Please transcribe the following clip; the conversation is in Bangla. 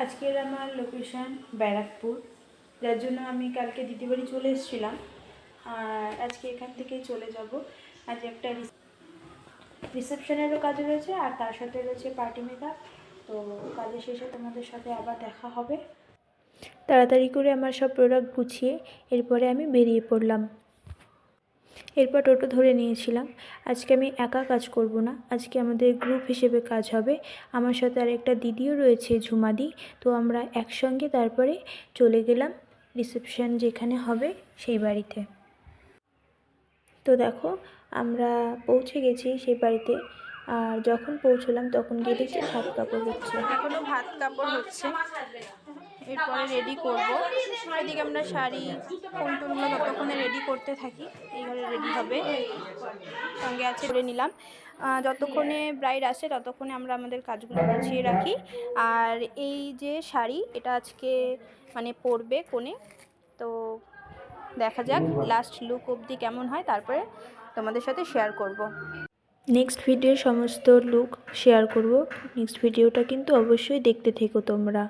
আজকের আমার লোকেশন ব্যারাকপুর, যার জন্য আমি কালকে দিদি বাড়ি চলে এসেছিলাম। আর আজকে এখান থেকেই চলে যাব। আজ একটা রিসেপশনেরও কাজ রয়েছে, আর তার সাথে রয়েছে পার্টি মেকআপ। তো কাজের শেষে তোমাদের সাথে আবার দেখা হবে। তাড়াতাড়ি করে আমার সব প্রোডাক্ট গুছিয়ে এরপরে আমি বেরিয়ে পড়লাম। এরপর টোটো ধরে নিয়েছিলাম। আজকে আমি একা কাজ করব না, আজকে আমাদের গ্রুপ হিসেবে কাজ হবে। আমার সাথে আর একটা দিদিও রয়েছে, ঝুমাদি। তো আমরা একসঙ্গে তারপরে চলে গেলাম রিসেপশন যেখানে হবে সেই বাড়িতে। তো দেখো, আমরা পৌঁছে গেছি সেই বাড়িতে। আর যখন পৌঁছলাম তখন গিয়ে দেখছি ভাত কাপড় হচ্ছে, এখনও ভাত কাপড় হচ্ছে। এরপরে রেডি করব। এদিকে আমরা শাড়ি ফোনটোনগুলো ততক্ষণে রেডি করতে থাকি। এই ঘরে রেডি হবে, সঙ্গে আছে করে নিলাম। যতক্ষণে ব্রাইড আসে ততক্ষণে আমরা আমাদের কাজগুলো গুছিয়ে রাখি। আর এই যে শাড়ি, এটা আজকে মানে পরবে কোণে। তো দেখা যাক লাস্ট লুক অবধি কেমন হয়, তারপরে তোমাদের সাথে শেয়ার করব। নেক্সট ভিডিও সমস্ত লুক শেয়ার করব। নেক্সট ভিডিওটা কিন্তু অবশ্যই দেখতে থেকো তোমরা।